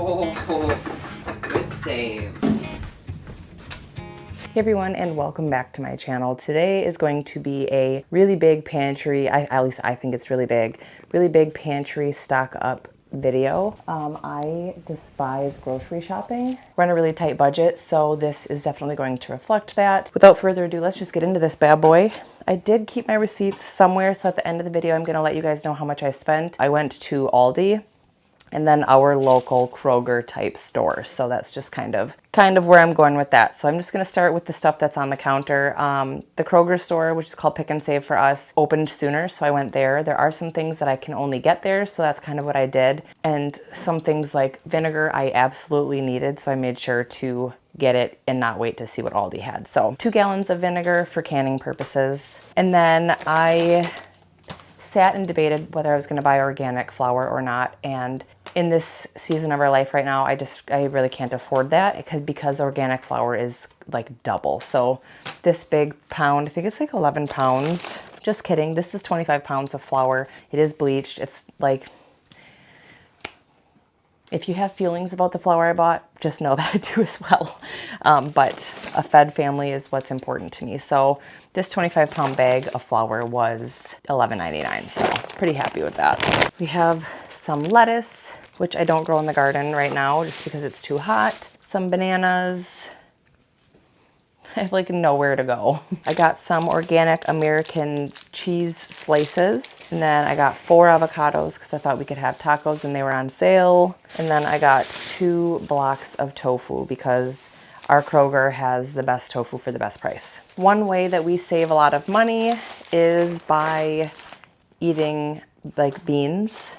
Oh, good save. Hey everyone, and welcome back to my channel. Today is going to be a really big pantry, at least I think it's really big pantry stock up video. I despise grocery shopping. We're on a really tight budget, so this is definitely going to reflect that. Without further ado, let's just get into this bad boy. I did keep my receipts somewhere, so at the end of the video, I'm gonna let you guys know how much I spent. I went to Aldi, and then our local Kroger type store. So that's just kind of where I'm going with that. So I'm just gonna start with the stuff that's on the counter. The Kroger store, which is called Pick and Save for us, opened sooner, so I went there. There are some things that I can only get there, so that's kind of what I did. And some things like vinegar I absolutely needed, so I made sure to get it and not wait to see what Aldi had. So 2 gallons of vinegar for canning purposes. And then I sat and debated whether I was gonna buy organic flour or not. And in this season of our life right now, I really can't afford that because organic flour is like double. So this big pound, I think it's like 11 pounds. Just kidding, this is 25 pounds of flour. It is bleached. It's like, if you have feelings about the flour I bought, just know that I do as well. But a fed family is what's important to me. So this 25-pound bag of flour was $11.99, so pretty happy with that. We have some lettuce, which I don't grow in the garden right now just because it's too hot. Some bananas. I have like nowhere to go. I got some organic American cheese slices, and then I got 4 avocados because I thought we could have tacos and they were on sale. And then I got 2 blocks of tofu because our Kroger has the best tofu for the best price. One way that we save a lot of money is by eating like beans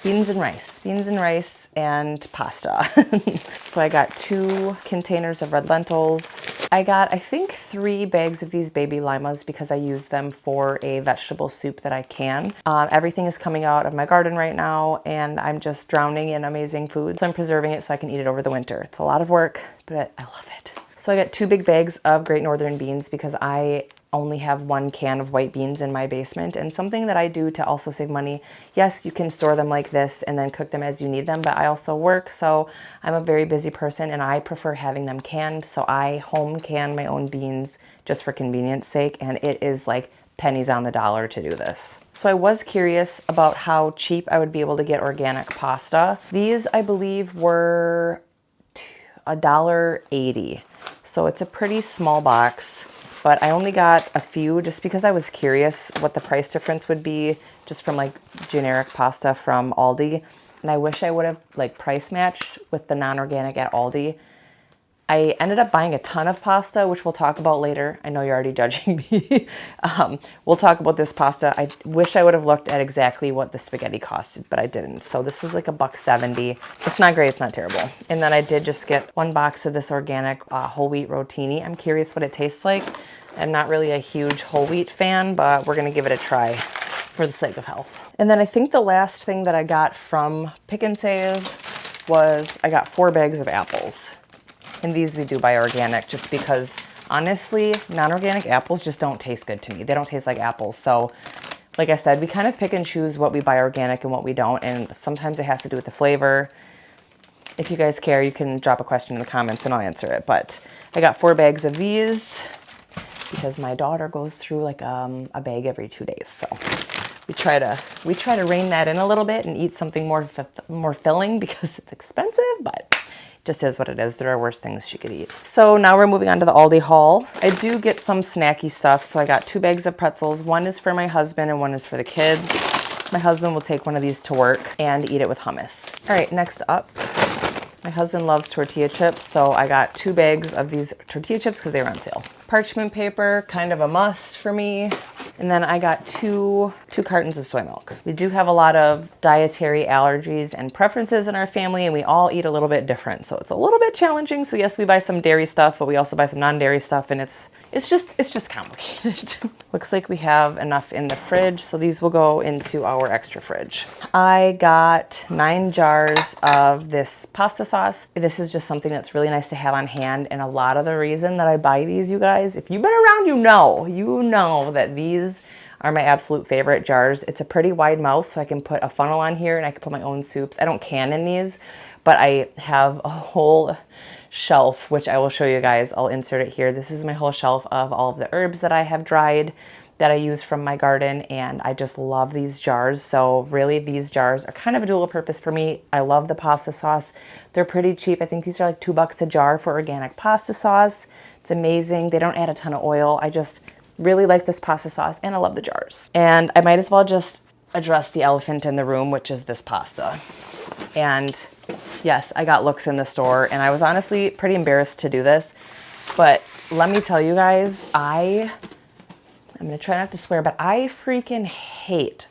and rice and pasta. So I got 2 containers of red lentils. I got, I think, 3 bags of these baby limas because I use them for a vegetable soup that I can. Everything is coming out of my garden right now, and I'm just drowning in amazing food. So I'm preserving it so I can eat it over the winter. It's a lot of work, but I love it. So I got 2 big bags of Great Northern beans because I only have 1 can of white beans in my basement. And something that I do to also save money, yes, you can store them like this and then cook them as you need them, but I also work, so I'm a very busy person and I prefer having them canned. So I home can my own beans just for convenience sake, and it is like pennies on the dollar to do this. So I was curious about how cheap I would be able to get organic pasta. These, I believe, were $1.80. So it's a pretty small box. But I only got a few just because I was curious what the price difference would be just from like generic pasta from Aldi. And I wish I would have like price matched with the non-organic at Aldi. I ended up buying a ton of pasta, which we'll talk about later. I know you're already judging me. We'll talk about this pasta. I wish I would have looked at exactly what the spaghetti costed, but I didn't. So this was like $1.70. It's not great, it's not terrible. And then I did just get 1 box of this organic whole wheat rotini. I'm curious what it tastes like. I'm not really a huge whole wheat fan, but we're gonna give it a try for the sake of health. And then I think the last thing that I got from Pick and Save was I got 4 bags of apples. And these we do buy organic just because, honestly, non-organic apples just don't taste good to me. They don't taste like apples. So, like I said, we kind of pick and choose what we buy organic and what we don't. And sometimes it has to do with the flavor. If you guys care, you can drop a question in the comments and I'll answer it. But I got 4 bags of these because my daughter goes through like a bag every 2 days. So we try to rein that in a little bit and eat something more filling because it's expensive, but just is what it is. There are worse things she could eat. So now we're moving on to the Aldi haul. I do get some snacky stuff. So I got 2 bags of pretzels. 1 is for my husband and 1 is for the kids. My husband will take one of these to work and eat it with hummus. All right, next up, my husband loves tortilla chips. So I got 2 bags of these tortilla chips because they were on sale. Parchment paper, kind of a must for me. And then I got two cartons of soy milk. We do have a lot of dietary allergies and preferences in our family, and we all eat a little bit different. So it's a little bit challenging. So yes, we buy some dairy stuff, but we also buy some non-dairy stuff, and it's just complicated. Looks like we have enough in the fridge, so these will go into our extra fridge. I got 9 jars of this pasta sauce. This is just something that's really nice to have on hand, and a lot of the reason that I buy these, you guys, if you've been around, you know that these are my absolute favorite jars. It's a pretty wide mouth, so I can put a funnel on here and I can put my own soups. I don't can in these, but I have a whole shelf, which I will show you guys. I'll insert it here. This is my whole shelf of all of the herbs that I have dried that I use from my garden, and I just love these jars. So really these jars are kind of a dual purpose for me. I love the pasta sauce. They're pretty cheap. I think these are like $2 a jar for organic pasta sauce. It's amazing. They don't add a ton of oil. I just really like this pasta sauce, and I love the jars. And I might as well just address the elephant in the room, which is this pasta. And yes, I got looks in the store, and I was honestly pretty embarrassed to do this. But let me tell you guys, I'm gonna try not to swear, but I freaking hate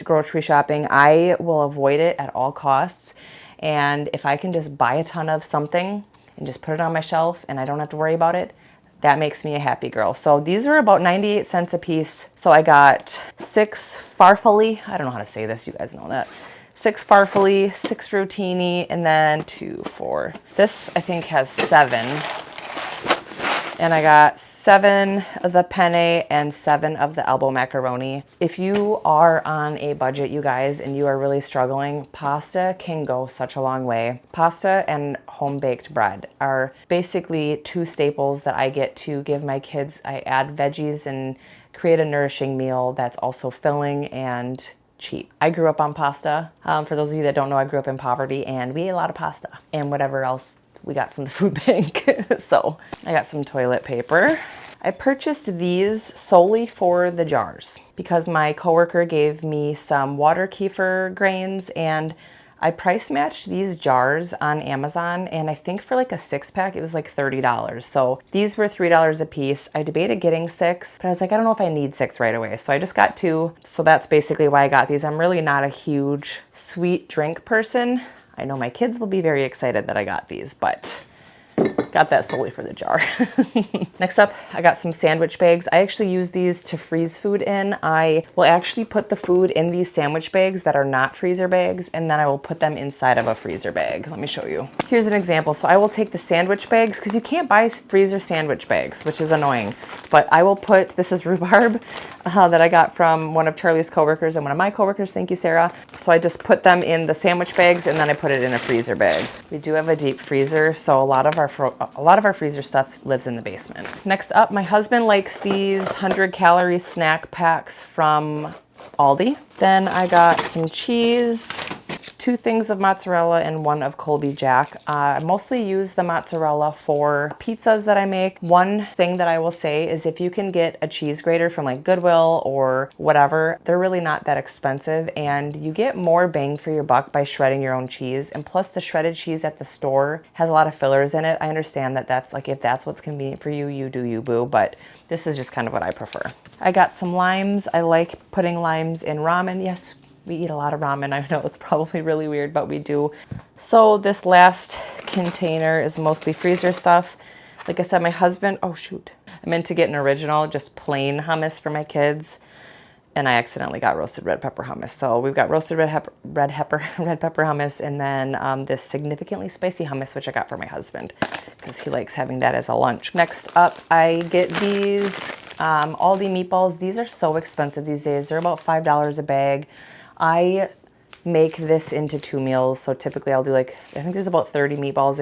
grocery shopping. I will avoid it at all costs. And if I can just buy a ton of something and just put it on my shelf and I don't have to worry about it, that makes me a happy girl. So these are about 98 cents a piece. So I got 6 farfalle. I don't know how to say this, you guys know that. 6 farfalle, 6 rotini, and then 2, 4. This I think has 7. And I got 7 of the penne and 7 of the elbow macaroni. If you are on a budget, you guys, and you are really struggling, pasta can go such a long way. Pasta and home-baked bread are basically 2 staples that I get to give my kids. I add veggies and create a nourishing meal that's also filling and cheap. I grew up on pasta. For those of you that don't know, I grew up in poverty, and we ate a lot of pasta and whatever else we got from the food bank. So I got some toilet paper. I purchased these solely for the jars because my coworker gave me some water kefir grains, and I price matched these jars on Amazon, and I think for like a 6-pack it was like $30. So these were $3 a piece. I debated getting 6, but I was like, I don't know if I need 6 right away. So I just got 2. So that's basically why I got these. I'm really not a huge sweet drink person. I know my kids will be very excited that I got these, but got that solely for the jar. Next up, I got some sandwich bags. I actually use these to freeze food in. I will actually put the food in these sandwich bags that are not freezer bags, and then I will put them inside of a freezer bag. Let me show you. Here's an example. So I will take the sandwich bags, because you can't buy freezer sandwich bags, which is annoying, but I will put, this is rhubarb that I got from one of Charlie's coworkers and one of my coworkers. Thank you, Sarah. So I just put them in the sandwich bags, and then I put it in a freezer bag. We do have a deep freezer, so a lot of our freezer stuff lives in the basement. Next up, my husband likes these 100-calorie snack packs from Aldi. Then I got some cheese, 2 things of mozzarella, and 1 of Colby Jack. I mostly use the mozzarella for pizzas that I make. One thing that I will say is if you can get a cheese grater from like Goodwill or whatever, they're really not that expensive, and you get more bang for your buck by shredding your own cheese. And plus the shredded cheese at the store has a lot of fillers in it. I understand that that's like, if that's what's convenient for you, you do you, boo, but this is just kind of what I prefer. I got some limes. I like putting limes in ramen. Yes, we eat a lot of ramen. I know it's probably really weird, but we do. So this last container is mostly freezer stuff. Like I said, my husband, oh shoot, I meant to get an original, just plain hummus for my kids, and I accidentally got roasted red pepper hummus. So we've got roasted red pepper hummus, and then this significantly spicy hummus, which I got for my husband because he likes having that as a lunch. Next up, I get these Aldi meatballs. These are so expensive these days. They're about $5 a bag. I make this into 2 meals. So typically I'll do like, I think there's about 30 meatballs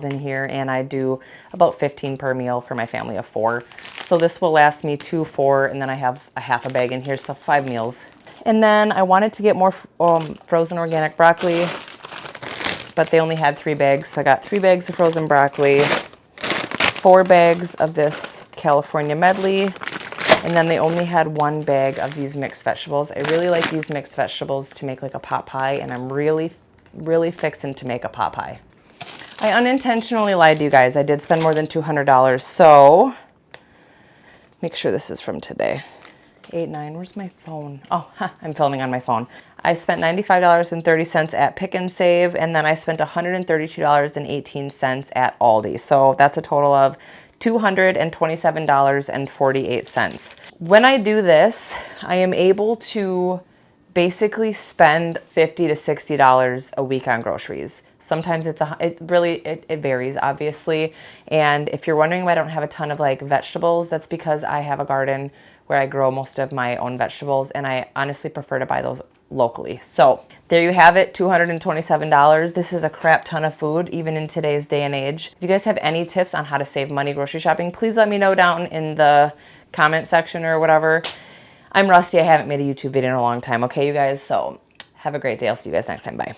in here, and I do about 15 per meal for my family of 4. So this will last me 2, 4, and then I have a half a bag in here, so 5 meals. And then I wanted to get more frozen organic broccoli, but they only had 3 bags. So I got 3 bags of frozen broccoli, 4 bags of this California medley, and then they only had 1 bag of these mixed vegetables. I really like these mixed vegetables to make like a pot pie, and I'm really fixing to make a pot pie. I unintentionally lied to you guys. I did spend more than $200, so make sure this is from today. 8/9, where's my phone? Oh, I'm filming on my phone. I spent $95.30 at Pick and Save, and then I spent $132.18 at Aldi. So that's a total of $227.48. When I do this, I am able to basically spend $50 to $60 a week on groceries. Sometimes it varies, obviously. And if you're wondering why I don't have a ton of like vegetables, that's because I have a garden where I grow most of my own vegetables, and I honestly prefer to buy those locally. So there you have it, $227. This is a crap ton of food, even in today's day and age. If you guys have any tips on how to save money grocery shopping, please let me know down in the comment section or whatever. I'm rusty. I haven't made a YouTube video in a long time. Okay, you guys? So have a great day. I'll see you guys next time. Bye.